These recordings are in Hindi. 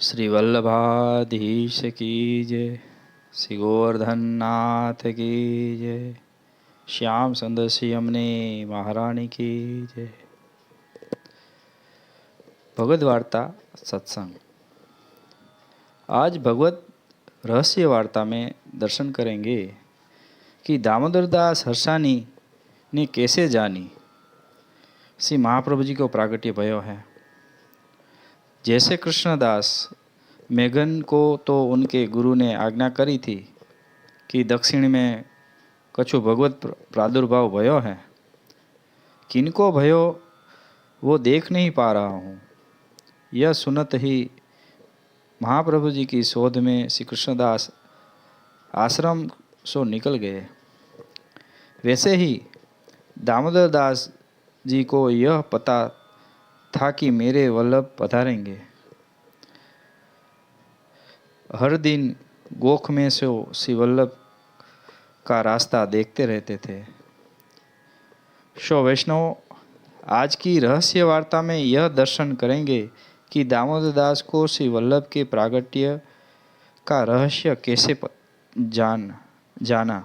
श्री वल्लभाधीश की जय। श्री गोवर्धन नाथ की जय। श्याम सुंदर श्री यमुने महारानी की जय। भगवद वार्ता सत्संग। आज भगवत रहस्य वार्ता में दर्शन करेंगे कि दामोदर दास हर्षानी ने कैसे जानी श्री महाप्रभु जी को प्रागट्य भयो है। जैसे कृष्णदास मेघन को तो उनके गुरु ने आज्ञा करी थी कि दक्षिण में कछु भगवत प्रादुर्भाव भयो है, किनको भयो वो देख नहीं पा रहा हूँ। यह सुनत ही महाप्रभु जी की शोध में श्री कृष्णदास आश्रम से निकल गए। वैसे ही दामोदर दास जी को यह पता था कि मेरे वल्लभ पधारेंगे। हर दिन गोख में से श्री वल्लभ का रास्ता देखते रहते थे। वैष्णव, आज की रहस्य वार्ता में यह दर्शन करेंगे कि दामोदर दास को श्री वल्लभ के प्रागट्य का रहस्य कैसे जाना।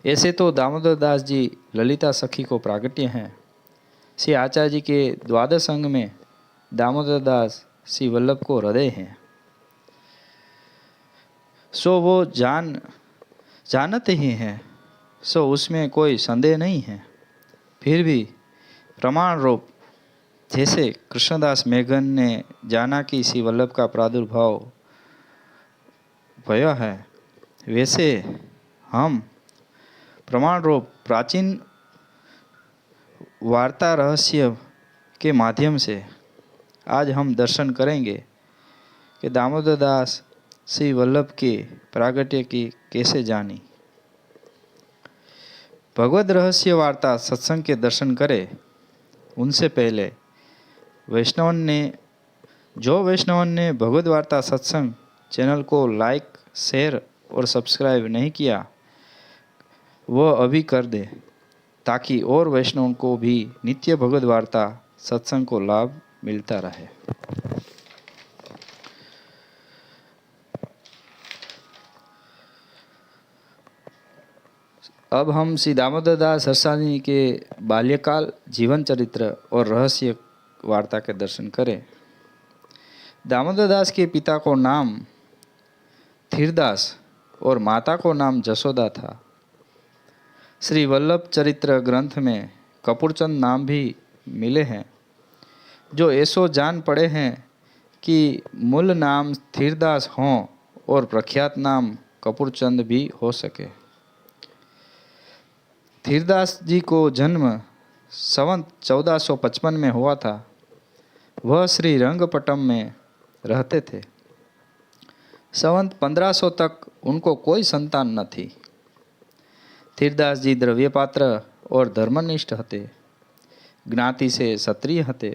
ऐसे तो दामोदर दास जी ललिता सखी को प्रागट्य हैं। श्री आचार्य जी के द्वादश अंग में दामोदर दास श्री वल्लभ को हृदय हैं। सो वो जानते ही हैं, सो उसमें कोई संदेह नहीं है। फिर भी प्रमाण रूप जैसे कृष्णदास मेघन ने जाना कि श्री वल्लभ का प्रादुर्भाव भया है, वैसे हम प्रमाण रूप प्राचीन वार्ता रहस्य के माध्यम से आज हम दर्शन करेंगे कि दामोदर दास श्री वल्लभ के प्रागट्य की कैसे जानी। भगवद रहस्य वार्ता सत्संग के दर्शन करें उनसे पहले वैष्णवन ने भगवद वार्ता सत्संग चैनल को लाइक, शेयर और सब्सक्राइब नहीं किया, वह अभी कर दे ताकि और वैष्णवों को भी नित्य भगवद वार्ता सत्संग को लाभ मिलता रहे। अब हम श्री दामोदर दास हर्षानी के बाल्यकाल, जीवन चरित्र और रहस्य वार्ता के दर्शन करें। दामोदर दास के पिता को नाम धीरदास और माता को नाम जसोदा था। श्री वल्लभ चरित्र ग्रंथ में कपूरचंद नाम भी मिले हैं, जो ऐसो जान पड़े हैं कि मूल नाम धीरदास हों और प्रख्यात नाम कपूरचंद भी हो सके। धीरदास जी को जन्म संवत 1455 में हुआ था। वह श्री रंगपट्टम में रहते थे। संवत 1500 तक उनको कोई संतान न थी। धीरदास जी द्रव्यपात्र और धर्मनिष्ठ हते। ज्ञाति से क्षत्रिय हते।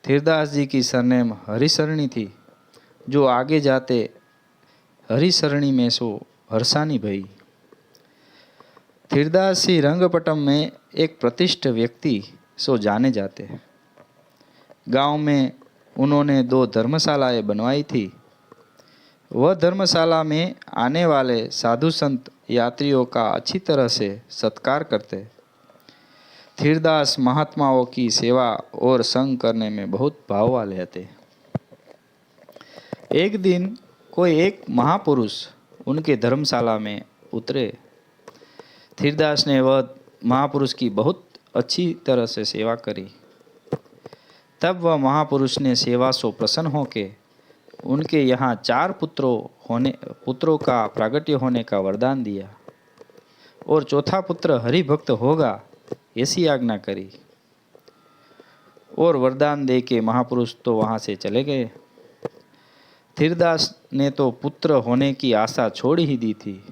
धीरदास जी की सरनेम हरिशरणी थी, जो आगे जाते हरिशरणी में सो हर्षानी भई। धीरदास जी रंगपट्टम में एक प्रतिष्ठित व्यक्ति सो जाने जाते। गांव में उन्होंने 2 धर्मशालाएं बनवाई थी। वह धर्मशाला में आने वाले साधु संत यात्रियों का अच्छी तरह से सत्कार करते। धीरदास महात्माओं की सेवा और संग करने में बहुत भाव वाले थे। एक दिन कोई एक महापुरुष उनके धर्मशाला में उतरे। धीरदास ने वह महापुरुष की बहुत अच्छी तरह से सेवा करी। तब वह महापुरुष ने सेवा से प्रसन्न होकर उनके यहाँ 4 पुत्रों का प्रागट्य होने का वरदान दिया और चौथा पुत्र हरिभक्त होगा ऐसी आज्ञा करी। और वरदान दे के महापुरुष तो वहाँ से चले गए। धीरदास ने तो पुत्र होने की आशा छोड़ ही दी थी।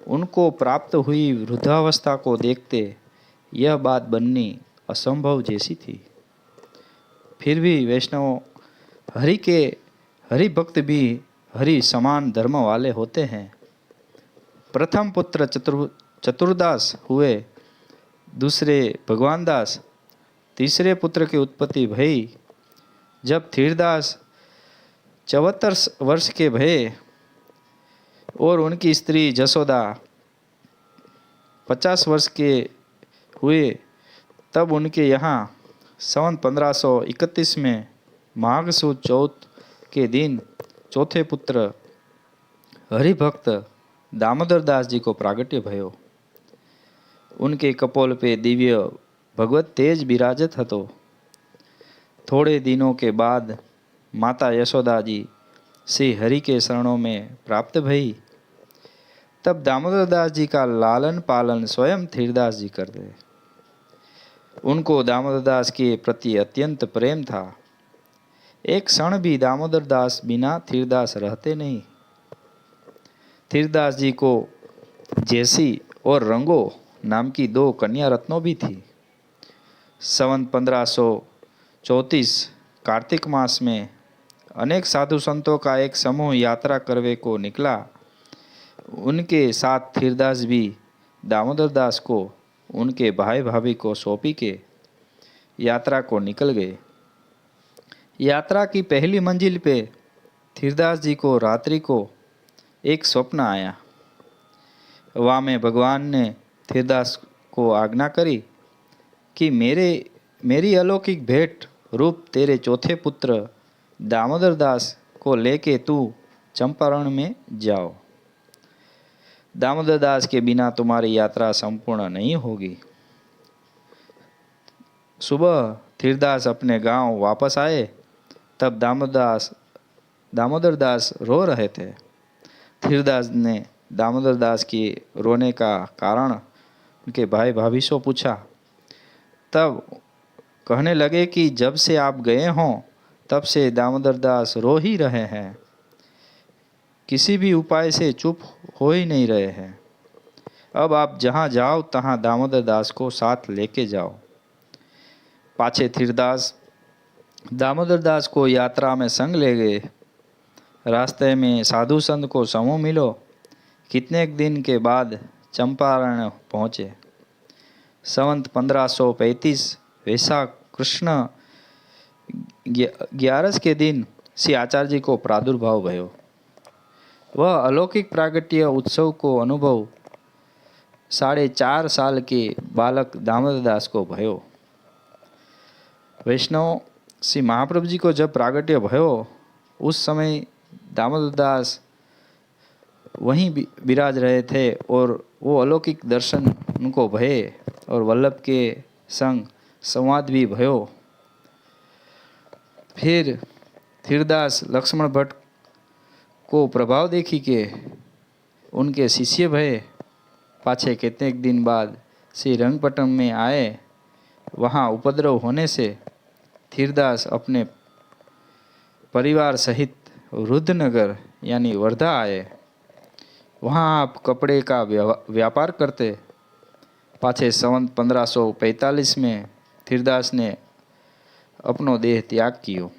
उनको प्राप्त हुई वृद्धावस्था को देखते यह बात बननी असंभव जैसी थी। फिर भी वैष्णव हरि भक्त भी हरि समान धर्म वाले होते हैं। प्रथम पुत्र चतुर्दास हुए, दूसरे भगवान दास, तीसरे पुत्र की उत्पत्ति भई जब धीरदास 74 वर्ष के भये और उनकी स्त्री जसोदा 50 वर्ष के हुए, तब उनके यहाँ सन 1531 में माघ सुद चौथ के दिन चौथे पुत्र हरिभक्त दामोदर दास जी को प्रागट्य भयो। उनके कपोल पे दिव्य भगवत तेज विराजत हतो। थोड़े दिनों के बाद माता यशोदा जी श्री हरि के शरणों में प्राप्त भई। तब दामोदर दास जी का लालन पालन स्वयं धीरदास जी करते। उनको दामोदर दास के प्रति अत्यंत प्रेम था। एक क्षण भी दामोदर दास बिना धीरदास रहते नहीं। धीरदास जी को जैसी और रंगो नाम की 2 कन्या रत्नों भी थी। सन 1534 कार्तिक मास में अनेक साधु संतों का एक समूह यात्रा करने को निकला। उनके साथ धीरदास भी दामोदर दास को उनके भाई भाभी को सौंपी के यात्रा को निकल गए। यात्रा की पहली मंजिल पे धीरदास जी को रात्रि को एक स्वप्न आया। वहाँ में भगवान ने धीरदास को आज्ञा करी कि मेरी अलौकिक भेंट रूप तेरे चौथे पुत्र दामोदर दास को लेके तू चंपारण में जाओ। दामोदर दास के बिना तुम्हारी यात्रा संपूर्ण नहीं होगी। सुबह धीरदास अपने गांव वापस आए, तब दामोदर दास रो रहे थे। धीरदास ने दामोदर दास की रोने का कारण उनके भाई भाभी से पूछा। तब कहने लगे कि जब से आप गए हों तब से दामोदर दास रो ही रहे हैं, किसी भी उपाय से चुप हो ही नहीं रहे हैं। अब आप जहाँ जाओ तहाँ दामोदर दास को साथ लेके जाओ। पाछे धीरदास दामोदर दास को यात्रा में संग ले गए। रास्ते में साधु संत को समूह मिलो। कितने दिन के बाद चंपारण पहुँचे। संवत 1535 वैशाख कृष्ण 11 के दिन श्री आचार्य जी को प्रादुर्भाव भयो। वह अलौकिक प्रागट्य उत्सव को अनुभव 4.5 साल के बालक दामोदर दास को भयो। वैष्णव श्री महाप्रभु जी को जब प्रागट्य भयो, उस समय दामोदर दास वहीं विराज रहे थे और वो अलौकिक दर्शन उनको भये और वल्लभ के संग संवाद भी भयो। फिर धीरदास लक्ष्मण भट्ट को प्रभाव देखी के उनके शिष्य भये। पाछे कितने दिन बाद श्री रंगपट्टम में आए। वहाँ उपद्रव होने से धीरदास अपने परिवार सहित रुद्रनगर यानी वर्धा आए। वहाँ आप कपड़े का व्यापार करते। पाछे संवत 1545 में धीरदास ने अपनो देह त्याग कियो।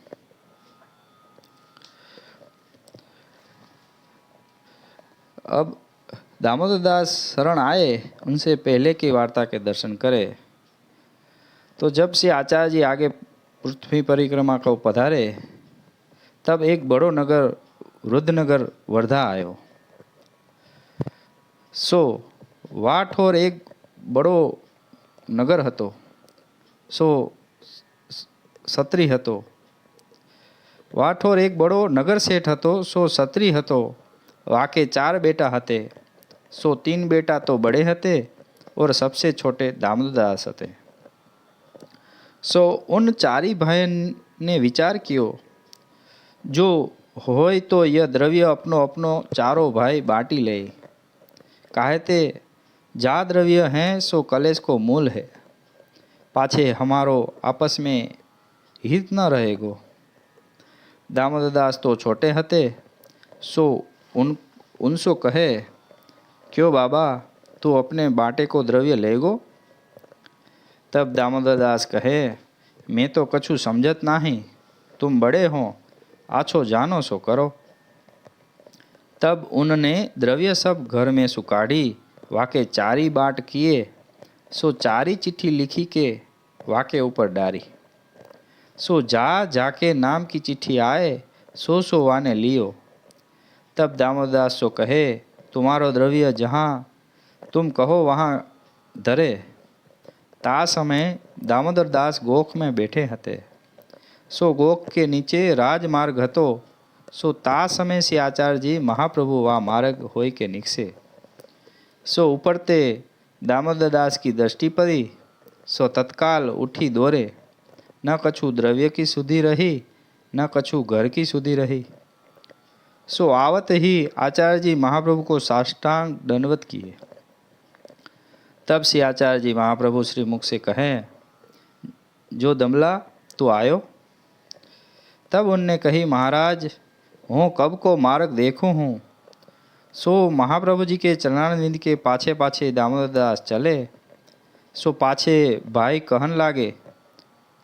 अब दामोदर दास शरण आए, उनसे पहले की वार्ता के दर्शन करे। तो जब से आचार्य जी आगे पृथ्वी परिक्रमा को पधारे, तब एक बड़ो नगर रुद्रनगर वर्धा आयो। सो वाठ और एक बड़ो नगर हतो, सो सत्री हतो। वाठ और एक बड़ो नगर सेठ हतो, सो सत्री हतो। वाके 4 बेटा हते, सो 3 बेटा तो बड़े हते और सबसे छोटे दामोदर दास हते। सो उन 4 भाई ने विचार कियो, जो होय तो यह द्रव्य अपनो अपनो चारों भाई बांटी ले। काहे ते जा द्रव्य हैं सो कलेश को मूल है। पाछे हमारो आपस में हित न रहेगो। दामोदर दास तो छोटे हते, सो उनसो कहे, क्यों बाबा तू अपने बाटे को द्रव्य लेगो। तब दामोदर दास कहे, मैं तो कछु समझत नहीं, तुम बड़े हो, आछो जानो सो करो। तब उनने द्रव्य सब घर में सुकाढ़ी, वाके 4 बाट किए। सो 4 चिट्ठी लिखी के वाके ऊपर डारी। सो जा जाके नाम की चिट्ठी आए, सो वाने लियो। तब दामोदरदास सो कहे, तुम्हारो द्रव्य जहाँ तुम कहो वहाँ धरे। ता समय दामोदरदास गोख में बैठे हते। सो गोख के नीचे राजमार्ग हतो। सो ता समय से आचार्य जी महाप्रभु वा मार्ग होय के निकसे। सो उपरते दामोदरदास की दृष्टि पड़ी। सो तत्काल उठी दौरे। न कछु द्रव्य की सुधि रही, न कछु घर की सुधि रही। सो आवत ही आचार्य जी महाप्रभु को साष्टांग दंडवत किए। तब से आचार्य जी महाप्रभु श्री मुख से कहें, जो दमला तू आयो। तब उनने कही, महाराज हूँ कब को मार्ग देखूँ हूँ। सो महाप्रभु जी के चरणारविंद के पाछे पाछे दामोदरदास चले। सो पाछे भाई कहन लागे,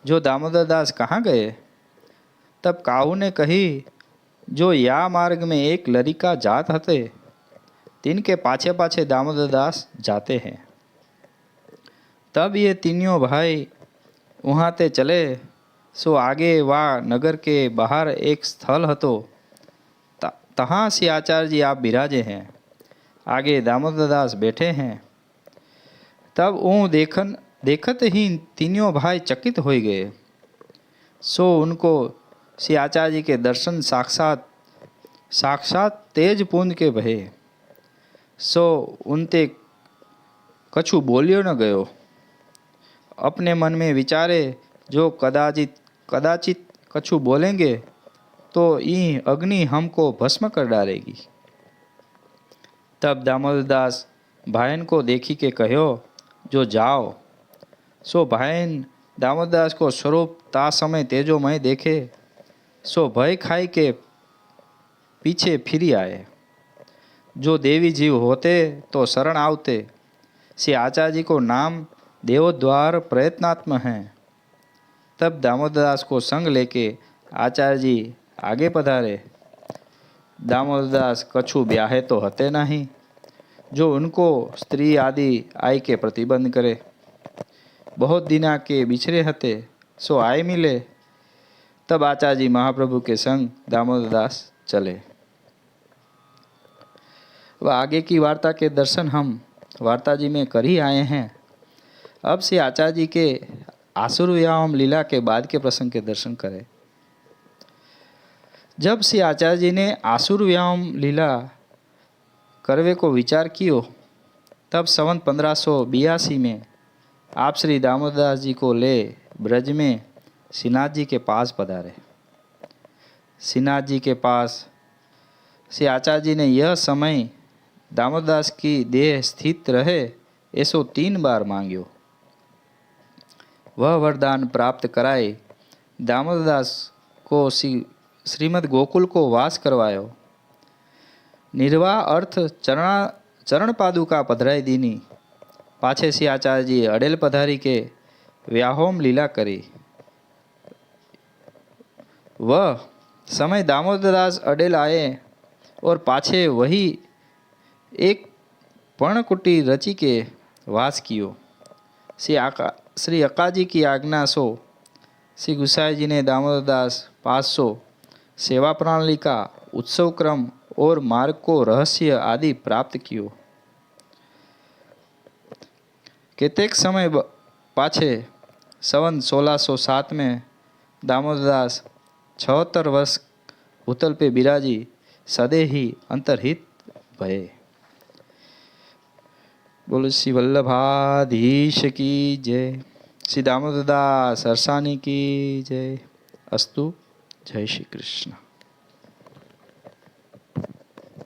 जो दामोदरदास कहाँ गए। तब काहू ने कही, जो या मार्ग में एक लड़िका जात हते, तिनके पाछे पाछे दामोदरदास जाते हैं। तब ये तीनों भाई वहाँ ते चले। सो आगे वा नगर के बाहर एक स्थल हतो, तहाँ से आचार्य जी आप बिराजे हैं। आगे दामोदरदास बैठे हैं। तब वो देखत ही तीनों भाई चकित हो गए। सो उनको श्री आचार्य जी के दर्शन साक्षात तेज पुंज के भये। सो उनते कछु बोलियो न गयो। अपने मन में विचारे, जो कदाचित कछु बोलेंगे तो ई अग्नि हमको भस्म कर डालेगी। तब दामोदरदास भाईन को देखी के कहो, जो जाओ। सो भाईन दामोदरदास को स्वरूप ता समय तेजोमय देखे। सो भय खाई के पीछे फिरी आए। जो देवी जीव होते तो शरण आवते। श्री आचार्य जी को नाम देवोद्वार प्रयत्नात्म हैं। तब दामोदरदास को संग लेके आचार्य जी आगे पधारे। दामोदरदास कछु ब्याहे तो हते नहीं, जो उनको स्त्री आदि आई के प्रतिबंध करे। बहुत दिना के बिछरे हते, सो आए मिले। तब आचार्य जी महाप्रभु के संग दामोदरदास चले। वह आगे की वार्ता के दर्शन हम वार्ता जी में कर ही आए हैं। अब से आचार्य जी के आसुर व्यायाम लीला के बाद के प्रसंग के दर्शन करें। जब से आचार्य जी ने आसुर व्यायाम लीला करवे को विचार कियो, तब संवत 1582 में आप श्री दामोदरदास जी को ले ब्रज में श्रीनाथ जी के पास पधारे। श्रीनाथ जी के पास श्री आचार्य जी ने यह समय दामोदरदास की देह स्थित रहे ऐसो 3 बार मांग्यो। वह वरदान प्राप्त कराए दामोदरदास को श्रीमद गोकुल को वास करवायो। निर्वाह अर्थ चरण पादुका पधराई दीनी। पाछे श्री आचार्य जी अडेल पधारी के व्याहोम लीला करी। वह समय दामोदरदास अडेल आए और पाछे वही एक पर्णकुटी रची के वास कियो। श्री अक्काजी की आज्ञा सो श्री गुसाई जी ने दामोदरदास 500 सेवा प्रणाली का उत्सव क्रम और मार्ग को रहस्य आदि प्राप्त कियो। केतेक समय पाछे संवत 1607 में दामोदरदास 76 वर्ष भूतल पे बिराजी सदे ही अंतर्हित भये। बोलो श्री वल्लभाधीश की जय। श्री दामोदरदास सरसानी की जय। अस्तु। जय श्री कृष्ण।